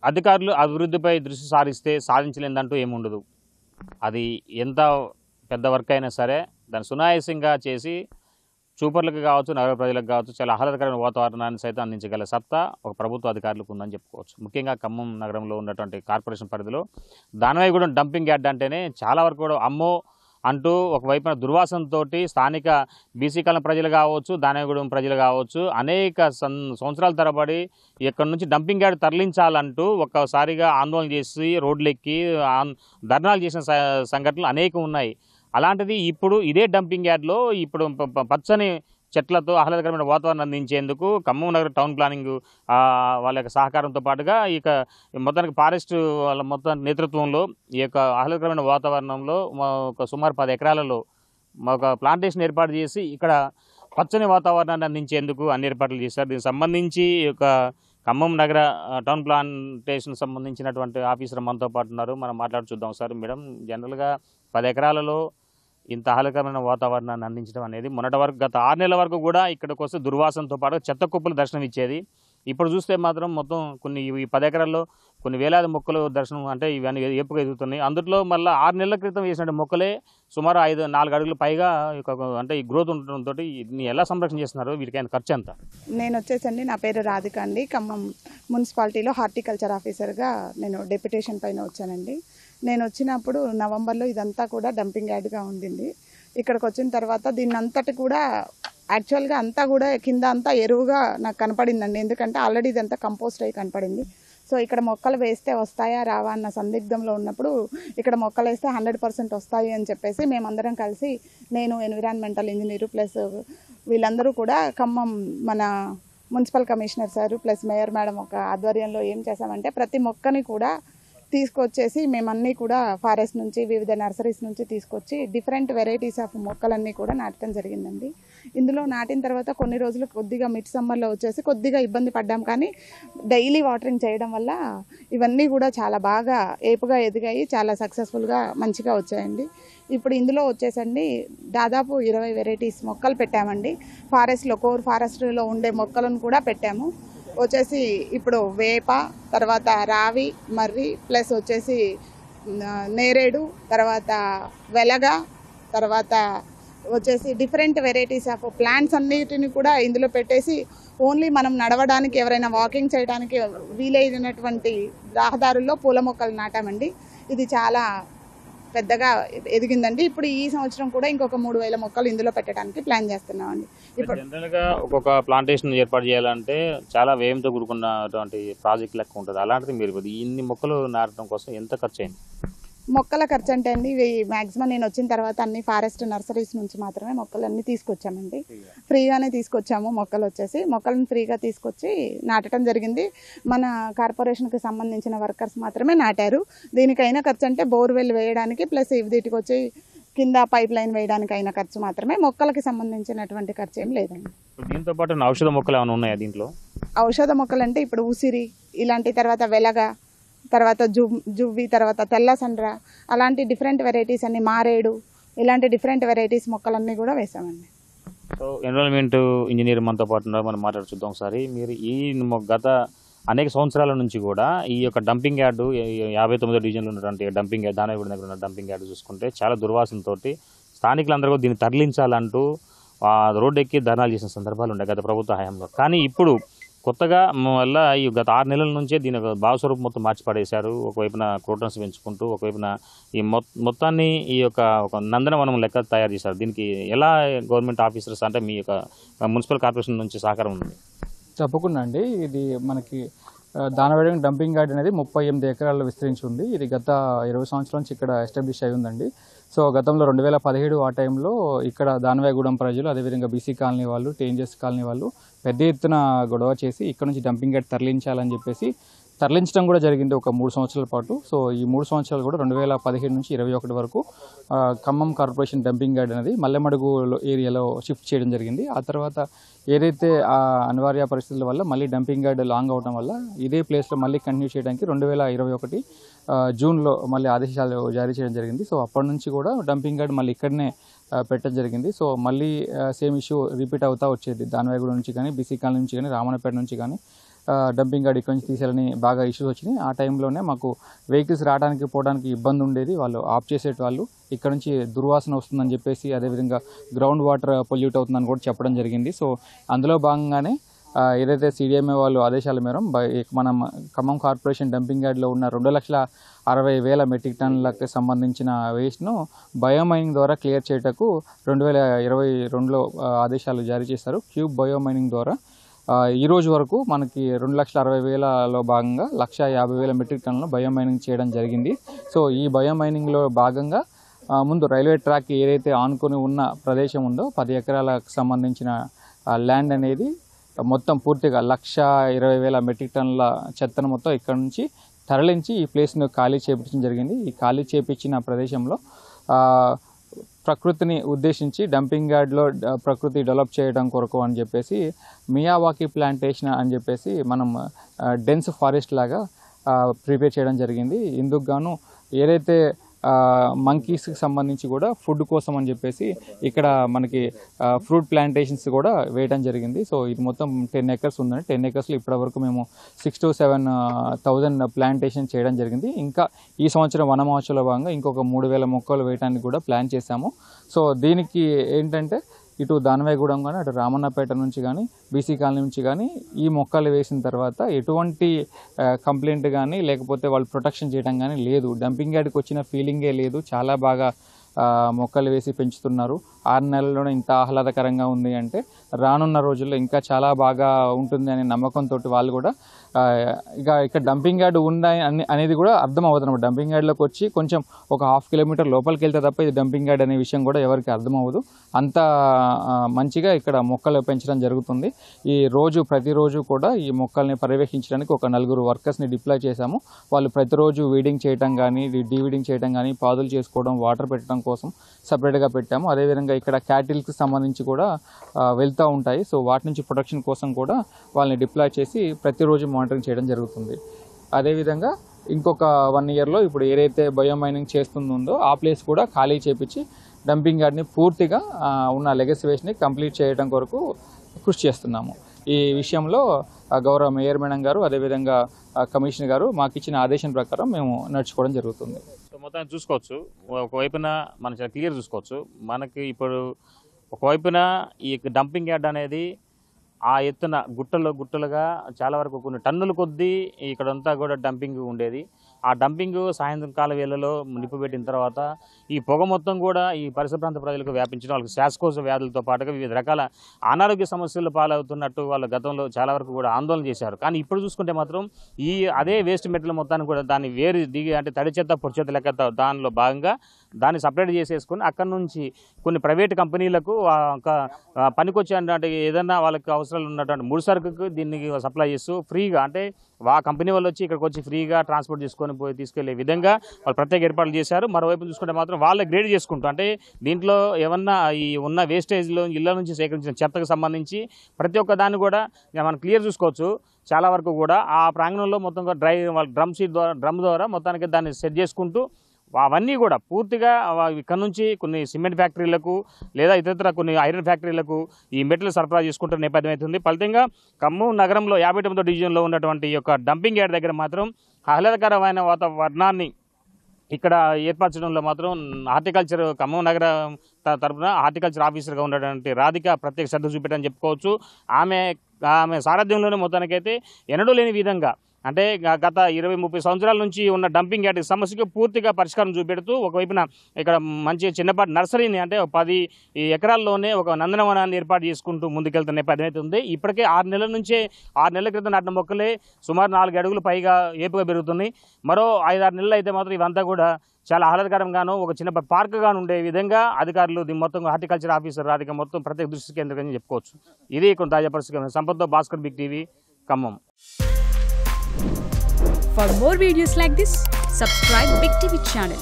అధికారులు అభివృద్ధిపై దృష్టి సారిస్తే సాధించలేదంటూ ఏముండదు. అది ఎంత పెద్ద వర్క్ అయినా సరే దాన్ని సునాయాసంగా చేసి చూపర్లకు కావచ్చు, నగర ప్రజలకు కావచ్చు చాలా ఆహ్లాదకరమైన వాతావరణాన్ని సైతం అందించగల సత్తా ఒక ప్రభుత్వ అధికారులకు ఉందని చెప్పుకోవచ్చు. ముఖ్యంగా ఖమ్మం నగరంలో ఉన్నటువంటి కార్పొరేషన్ పరిధిలో దానవాయిగూడెం డంపింగ్ యార్డ్ అంటేనే చాలా వరకు కూడా అమ్మో అంటూ ఒకవైపున దుర్వాసనతో స్థానిక బీసీ కాలం ప్రజలు కావచ్చు, దానవాయిగూడెం ప్రజలు కావచ్చు అనేక సంవత్సరాల తరబడి ఇక్కడ నుంచి డంపింగ్ యార్డ్ తరలించాలంటూ ఒక్కసారిగా ఆందోళన చేసి రోడ్లెక్కి ధర్నాలు చేసిన సంఘటనలు అనేకం ఉన్నాయి. అలాంటిది ఇప్పుడు ఇదే డంపింగ్ యార్డ్లో ఇప్పుడు పచ్చని చెట్లతో ఆహ్లాదకరమైన వాతావరణం అందించేందుకు ఖమ్మం నగర టౌన్ ప్లానింగ్ వాళ్ళ యొక్క సహకారంతో పాటుగా ఇక మొత్తానికి ఫారెస్ట్ వాళ్ళ మొత్తం నేతృత్వంలో ఈ యొక్క ఆహ్లాదకరమైన వాతావరణంలో ఒక సుమారు 10 ఎకరాలలో ఒక ప్లాంటేషన్ ఏర్పాటు చేసి ఇక్కడ పచ్చని వాతావరణాన్ని అందించేందుకు అన్ని ఏర్పాట్లు చేశారు. దీనికి సంబంధించి ఒక ఖమ్మం నగర టౌన్ ప్లాంటేషన్ సంబంధించినటువంటి ఆఫీసర్ మనతో పాటు ఉన్నారు. మనం మాట్లాడి చూద్దాం. సార్ మేడం, జనరల్గా 10 ఎకరాలలో ఇంత ఆహ్లాదకరమైన వాతావరణాన్ని అందించడం అనేది మొన్నటి వరకు గత 6 నెలల వరకు కూడా ఇక్కడికి వస్తే దుర్వాసనతో పాటు చెత్త కుప్పలు దర్శనం ఇచ్చేది. ఇప్పుడు చూస్తే మాత్రం మొత్తం ఈ 10 ఎకరాల్లో కొన్ని వేలాది మొక్కలు దర్శనం అంటే ఇవన్నీ ఏపుగా ఎదుగుతున్నాయి. అందులో మళ్ళీ 6 నెలల క్రితం వేసిన మొక్కలే సుమారు 4 అడుగులు పైగా అంటే ఈ గ్రోత్ ఉండటంతో ఎలా సంరక్షణ చేస్తున్నారు? వీటికైనా ఖర్చు ఎంత? నేను వచ్చేసండి, నా పేరు రాధిక అండి. ఖమ్మం మున్సిపాలిటీలో హార్టికల్చర్ ఆఫీసర్గా నేను డెప్యుటేషన్ పైన వచ్చానండి. నేను వచ్చినప్పుడు నవంబర్లో ఇదంతా కూడా డంపింగ్ యార్డ్గా ఉండింది. ఇక్కడికి వచ్చిన తర్వాత దీన్ని అంతటి కూడా యాక్చువల్గా అంతా కూడా కింద అంతా ఎరువుగా నాకు కనపడిందండి. ఎందుకంటే ఆల్రెడీ ఇదంతా కంపోస్ట్ అయ్యి కనపడింది. సో ఇక్కడ మొక్కలు వేస్తే వస్తాయా రావా అన్న సందిగ్ధంలో ఉన్నప్పుడు ఇక్కడ మొక్కలు వేస్తే 100% వస్తాయి అని చెప్పేసి మేమందరం కలిసి, నేను ఎన్విరాన్మెంటల్ ఇంజనీరు ప్లస్ వీళ్ళందరూ కూడా ఖమ్మం మన municipal commissioner sir plus mayor madam ఒక ఆధ్వర్యంలో ఏం చేసామంటే ప్రతి మొక్కని కూడా తీసుకొచ్చేసి మేమన్నీ కూడా ఫారెస్ట్ నుంచి వివిధ నర్సరీస్ నుంచి తీసుకొచ్చి డిఫరెంట్ వెరైటీస్ ఆఫ్ మొక్కలన్నీ కూడా నాటడం జరిగిందండి. ఇందులో నాటిన తర్వాత కొన్ని రోజులు కొద్దిగా మిడ్ సమ్మర్లో వచ్చేసి కొద్దిగా ఇబ్బంది పడ్డాం, కానీ డైలీ వాటరింగ్ చేయడం వల్ల ఇవన్నీ కూడా చాలా బాగా ఏపుగా ఎదిగాయి, చాలా సక్సెస్ఫుల్గా మంచిగా వచ్చాయండి. ఇప్పుడు ఇందులో వచ్చేసండి దాదాపు 20 వెరైటీస్ మొక్కలు పెట్టామండి. ఫారెస్ట్లో కోర్ ఫారెస్ట్లో ఉండే మొక్కలను కూడా పెట్టాము. వచ్చేసి ఇప్పుడు వేప, తర్వాత రావి, మర్రి ప్లస్ వచ్చేసి నేరేడు, తర్వాత వెలగ, తర్వాత వచ్చేసి డిఫరెంట్ వెరైటీస్ ఆఫ్ ప్లాంట్స్ అన్నిటిని కూడా ఇందులో పెట్టేసి ఓన్లీ మనం నడవడానికి ఎవరైనా వాకింగ్ చేయడానికి వీలైనటువంటి రహదారుల్లో పూల మొక్కలు నాటామండి. ఇది చాలా పెద్దగా ఎదిగిందండి. ఇప్పుడు ఈ సంవత్సరం కూడా ఇంకొక 3000 మొక్కలు ఇందులో పెట్టడానికి ప్లాన్ చేస్తున్నామండి. ఇప్పుడు జనరల్గా ఒక్కొక్క ప్లాంటేషన్ ఏర్పాటు చేయాలంటే చాలా వ్యయంతో కూడుకున్నటువంటి ప్రాజెక్ట్ లెక్క ఉంటుంది. అలాంటిది మీరు ఇన్ని మొక్కలు నాటడం కోసం ఎంత ఖర్చు అయింది? మొక్కల ఖర్చు అంటే అండి ఇవి మ్యాక్సిమం నేను వచ్చిన తర్వాత అన్ని ఫారెస్ట్ నర్సరీస్ నుంచి మాత్రమే మొక్కలన్నీ తీసుకొచ్చామండి. ఫ్రీగానే తీసుకొచ్చాము. మొక్కలను ఫ్రీగా తీసుకొచ్చి నాటడం జరిగింది. మన కార్పొరేషన్కి సంబంధించిన వర్కర్స్ మాత్రమే నాటారు. దీనికైనా ఖర్చు అంటే బోర్వెల్ వేయడానికి ప్లస్ వీటికి వచ్చి కింద పైప్ లైన్ వేయడానికి అయిన ఖర్చు మాత్రమే, మొక్కలకి సంబంధించినటువంటి ఖర్చు ఏం లేదండి. దీంతో పాటు ఔషధ మొక్కలు ఏమైనా ఉన్నాయా దీంట్లో? ఔషధ మొక్కలు అంటే ఇప్పుడు ఉసిరి ఇలాంటి, తర్వాత వెలగ, తర్వాత జువ్వి, తర్వాత తెల్ల సండ్ర, అలాంటి డిఫరెంట్ వెరైటీస్ అన్ని, మారేడు, ఇలాంటి డిఫరెంట్ వెరైటీస్ మొక్కలన్నీ కూడా వేసామండి. సో ఎన్విరాన్మెంట్ ఇంజనీర్ మనతో పాటు మనం మాట్లాడుచుద్దాం ఒకసారి. మీరు ఈ గత అనేక సంవత్సరాల నుంచి కూడా ఈ యొక్క డంపింగ్ యార్డు 59వ డివిజన్లో ఉన్నటువంటి డంపింగ్ యార్డ్, దానవాయిగూడెం దగ్గర ఉన్న డంపింగ్ యార్డు చూసుకుంటే చాలా దుర్వాసనతోటి స్థానికులందరూ దీన్ని తరలించాలంటూ రోడ్డు ఎక్కి ధర్నాలు చేసిన సందర్భాలు ఉన్నాయి గత ప్రభుత్వ హయాంలో. కానీ ఇప్పుడు కొత్తగా మళ్ళీ ఈ గత 6 నెలల నుంచే దీని భావస్వరూపం మొత్తం మార్చి పడేశారు. ఒకవైపున క్రోటన్స్ పెంచుకుంటూ, ఒకవైపున ఈ మొత్తాన్ని ఈ యొక్క ఒక నందనవనం లెక్క తయారు చేశారు. దీనికి ఎలా గవర్నమెంట్ ఆఫీసర్స్ అంటే మీ యొక్క మున్సిపల్ కార్పొరేషన్ నుంచి సహకారం ఉంది? తప్పకుండా అండి. ఇది మనకి దానవాయిగూడెం డంపింగ్ యార్డ్ అనేది 38 ఎకరాల్లో విస్తరించి ఉంది. ఇది గత 20 సంవత్సరాల నుంచి ఇక్కడ ఎస్టాబ్లిష్ అయి ఉందండి. సో గతంలో 2017 ఆ టైంలో ఇక్కడ దానవాయిగూడెం ప్రజలు, అదేవిధంగా బీసీ కాలనీ వాళ్ళు, టీఎన్జెస్ కాలనీ వాళ్ళు పెద్ద ఎత్తున గొడవ చేసి ఇక్కడ నుంచి డంపింగ్ యార్డ్ తరలించాలని చెప్పేసి తరలించడం కూడా జరిగింది ఒక 3 సంవత్సరాల పాటు. సో ఈ 3 సంవత్సరాలు కూడా 2017 నుంచి 2021 వరకు ఖమ్మం కార్పొరేషన్ డంపింగ్ యార్డ్ అనేది మల్లెమడుగు ఏరియాలో షిఫ్ట్ చేయడం జరిగింది. ఆ తర్వాత ఏదైతే ఆ అనివార్య పరిస్థితుల వల్ల మళ్ళీ డంపింగ్ యార్డ్ లాంగ్ అవడం వల్ల ఇదే ప్లేస్లో మళ్ళీ కంటిన్యూ చేయడానికి 2021 జూన్లో మళ్ళీ ఆదేశాలు జారీ చేయడం జరిగింది. సో అప్పటి నుంచి కూడా డంపింగ్ యార్డ్ మళ్ళీ ఇక్కడనే పెట్టడం జరిగింది. సో మళ్ళీ సేమ్ ఇష్యూ రిపీట్ అవుతూ వచ్చేది. దానవాయిగూడెం నుంచి కానీ, బీసీ కాలనీ నుంచి కానీ, రామన్నపేట నుంచి కానీ డంపింగ్ యార్డ్ ఇక్కడ నుంచి తీసేయాలని బాగా ఇష్యూస్ వచ్చినాయి. ఆ టైంలోనే మాకు వెహికల్స్ రావడానికి పోవడానికి ఇబ్బంది ఉండేది. వాళ్ళు ఆఫ్ చేసేవాళ్ళు, ఇక్కడ నుంచి దుర్వాసన వస్తుందని చెప్పేసి, అదేవిధంగా గ్రౌండ్ వాటర్ పొల్యూట్ అవుతుందని కూడా చెప్పడం జరిగింది. సో అందులో భాగంగానే ఏదైతే CDMA వాళ్ళు ఆదేశాల మేరం మనం ఖమ్మం కార్పొరేషన్ డంపింగ్ యార్డ్లో ఉన్న 2,60,000 మెట్రిక్ టన్నులకు సంబంధించిన వేస్ట్ను బయోమైనింగ్ ద్వారా క్లియర్ చేయటకు 2022లో ఆదేశాలు జారీ చేశారు. క్యూబ్ బయోమైనింగ్ ద్వారా ఈ రోజు వరకు మనకి 2,60,000లో భాగంగా 1,50,000 మెట్రిక్ టన్నులను బయోమైనింగ్ చేయడం జరిగింది. సో ఈ బయోమైనింగ్లో భాగంగా ముందు రైల్వే ట్రాక్ ఏదైతే ఆనుకొని ఉన్న ప్రదేశం ఉందో 10 ఎకరాలకు సంబంధించిన ల్యాండ్ అనేది మొత్తం పూర్తిగా 1,20,000 మెట్రిక్ టన్నుల చెత్తను మొత్తం ఇక్కడ నుంచి తరలించి ఈ ప్లేస్ను ఖాళీ చేయించడం జరిగింది. ఈ ఖాళీ చేయించిన ప్రదేశంలో ప్రకృతిని ఉద్దేశించి డంపింగ్ యార్డ్లో ప్రకృతి డెవలప్ చేయడం కొరకు అని చెప్పేసి మియావాకీ ప్లాంటేషన్ అని చెప్పేసి మనం డెన్స్ ఫారెస్ట్ లాగా ప్రిపేర్ చేయడం జరిగింది. ఇందుకు గాను ఏదైతే మంకీస్కి సంబంధించి కూడా ఫుడ్ కోసం అని చెప్పేసి ఇక్కడ మనకి ఫ్రూట్ ప్లాంటేషన్స్ కూడా వేయడం జరిగింది. సో ఇది మొత్తం 10 ఎకర్స్ ఉందండి. 10 ఎకర్స్లో ఇప్పటివరకు మేము 6,000 to 7,000 ప్లాంటేషన్ చేయడం జరిగింది. ఇంకా ఈ సంవత్సరం వన మహోత్సవంలో భాగంగా ఇంకొక 3,000 మొక్కలు వేయడానికి కూడా ప్లాన్ చేశాము. సో దీనికి ఏంటంటే ఇటు దానవేగూడెం కానీ అటు రామన్నపేట నుంచి కానీ బీసీ కాలనీ నుంచి కానీ ఈ మొక్కలు వేసిన తర్వాత ఎటువంటి కంప్లైంట్ కానీ లేకపోతే వాళ్ళు ప్రొటెక్షన్ చేయడం కానీ లేదు. డంపింగ్ యార్డ్కి వచ్చిన ఫీలింగే లేదు. చాలా బాగా మొక్కలు వేసి పెంచుతున్నారు. 6 నెలల్లోనే ఇంత ఆహ్లాదకరంగా ఉంది అంటే రానున్న రోజుల్లో ఇంకా చాలా బాగా ఉంటుంది అనే నమ్మకంతో వాళ్ళు కూడా ఇక ఇక్కడ డంపింగ్ యార్డ్ ఉంది అనేది కూడా అర్థం అవుతుంది. డంపింగ్ యార్డ్లోకి వచ్చి కొంచెం ఒక 1/2 కిలోమీటర్ లోపలికి వెళ్తే తప్ప ఇది డంపింగ్ యార్డ్ అనే విషయం కూడా ఎవరికి అర్థం అవ్వదు. అంత మంచిగా ఇక్కడ మొక్కలు పెంచడం జరుగుతుంది. ప్రతిరోజు కూడా ఈ మొక్కల్ని పర్యవేక్షించడానికి ఒక 4 వర్కర్స్ని డిప్లాయ్ చేశాము. వాళ్ళు ప్రతిరోజు వీడింగ్ చేయడం కానీ డీవీడింగ్ చేయడం కానీ పాదులు చేసుకోవడం వాటర్ పెట్టడం కోసం సపరేట్గా పెట్టాము. అదేవిధంగా ఇక్కడ క్యాటిల్కి సంబంధించి కూడా వెళ్తూ ఉంటాయి. సో వాటి నుంచి ప్రొటెక్షన్ కోసం కూడా వాళ్ళని డిప్లాయ్ చేసి ప్రతిరోజు మానిటరింగ్ చేయడం జరుగుతుంది. అదేవిధంగా ఇంకొక 1 ఇయర్లో ఇప్పుడు ఏదైతే బయోమైనింగ్ చేస్తుందో ఆ ప్లేస్ కూడా ఖాళీ చేపించి డంపింగ్ యార్డ్ని పూర్తిగా ఉన్న లెగసీ వేస్ట్ని కంప్లీట్ చేయడం కొరకు కృషి చేస్తున్నాము. ఈ విషయంలో గౌరవ మేయర్ మేడం గారు అదేవిధంగా కమిషనర్ గారు మాకు ఇచ్చిన ఆదేశం ప్రకారం మేము నడుచుకోవడం జరుగుతుంది. సో మొత్తం చూసుకోవచ్చు, ఒకవైపున మనం చాలా క్లియర్ చూసుకోవచ్చు. మనకి ఇప్పుడు ఒకవైపున ఈ డంపింగ్ యార్డ్ అనేది ఆ ఎత్తున గుట్టలుగా చాలా వరకు కొన్ని టన్నుల కొద్దీ ఇక్కడంతా కూడా డంపింగ్ ఉండేది. ఆ డంపింగ్ సాయంత్రం కాల వేళలో నిప్పు పెట్టిన తర్వాత ఈ పొగ మొత్తం కూడా ఈ పరిసర ప్రాంత ప్రజలకు వ్యాపించడం, వాళ్ళకి శ్వాసకోశ వ్యాధులతో పాటుగా వివిధ రకాల అనారోగ్య సమస్యలు పాలవుతున్నట్టు వాళ్ళు గతంలో చాలా వరకు కూడా ఆందోళన చేశారు. కానీ ఇప్పుడు చూసుకుంటే మాత్రం అదే వేస్ట్ మెటీరియల్ మొత్తాన్ని కూడా దాన్ని వేరు దిగి అంటే తడి చెత్త పొడి చెత్త లెక్క దానిలో భాగంగా దాన్ని సపరేట్ చేసేసుకొని అక్కడ నుంచి కొన్ని ప్రైవేట్ కంపెనీలకు పనికొచ్చే అంటే ఏదన్నా వాళ్ళకి అవసరాలు ఉన్నటువంటి ముడి సరుకుకు దీన్ని సప్లై చేస్తూ ఫ్రీగా అంటే ఆ కంపెనీ వాళ్ళు వచ్చి ఇక్కడికి వచ్చి ఫ్రీగా ట్రాన్స్పోర్ట్ తీసుకెళ్లే విధంగా వాళ్ళు ప్రత్యేక ఏర్పాట్లు చేశారు. మరోవైపు చూసుకుంటే మాత్రం వాళ్ళే గ్రేడ్ చేసుకుంటూ అంటే దీంట్లో ఏమన్నా ఈ ఉన్న వేస్టేజ్లో ఇళ్ల నుంచి సేకరించిన చెత్తకు సంబంధించి ప్రతి ఒక్క దాన్ని కూడా మనం క్లియర్ చూసుకోవచ్చు. చాలా వరకు కూడా ఆ ప్రాంగణంలో మొత్తం డ్రమ్ ద్వారా మొత్తానికి దాన్ని సెట్ చేసుకుంటూ అవన్నీ కూడా పూర్తిగా ఇక్కడ నుంచి కొన్ని సిమెంట్ ఫ్యాక్టరీలకు లేదా ఇతర కొన్ని ఐరన్ ఫ్యాక్టరీలకు ఈ మెటీరియల్ సరఫరా చేసుకుంటున్న నేపథ్యం అవుతుంది. ఫలితంగా ఖమ్మం నగరంలో 59వ డివిజన్లో ఉన్నటువంటి ఈ యొక్క డంపింగ్ యార్డ్ దగ్గర మాత్రం ఆహ్లాదకరమైన వాతావరణాన్ని ఇక్కడ ఏర్పరచడంలో మాత్రం హార్టికల్చర్ ఖమ్మం నగర తరఫున హార్టికల్చర్ ఆఫీసర్గా ఉన్నటువంటి రాధిక ప్రత్యేక శ్రద్ధ చూపెట్టని చెప్పుకోవచ్చు. ఆమె సారథ్యంలోనే మొత్తానికైతే ఎన్నడూ లేని విధంగా అంటే గత 20-30 సంవత్సరాల నుంచి ఉన్న డంపింగ్ యార్డ్ సమస్యకు పూర్తిగా పరిష్కారం చూపెడుతూ ఒకవైపున ఇక్కడ మంచి చిన్నపాటి నర్సరీని అంటే 10 ఎకరాల్లోనే ఒక నందనవనాన్ని ఏర్పాటు చేసుకుంటూ ముందుకెళ్తున్న నేపథ్యం అయితే ఉంది. ఇప్పటికే 6 నెలల క్రితం నాటిన మొక్కలే సుమారు 4 అడుగులు పైగా ఏపుగా పెరుగుతున్నాయి. మరో 5-6 నెలలు అయితే మాత్రం ఇవంతా కూడా చాలా ఆహ్లాదకరంగానూ ఒక చిన్న పార్క్గాను ఉండే విధంగా అధికారులు దీని మొత్తం హార్టికల్చర్ ఆఫీసర్ రాధిక మొత్తం ప్రత్యేక దృష్టి కేంద్రంగా చెప్పుకోవచ్చు. ఇది కొంత తాజా పరిస్థితి. సంపత్తో Bhaskar, big TV, Khammam. For more videos like this, subscribe Big TV channel.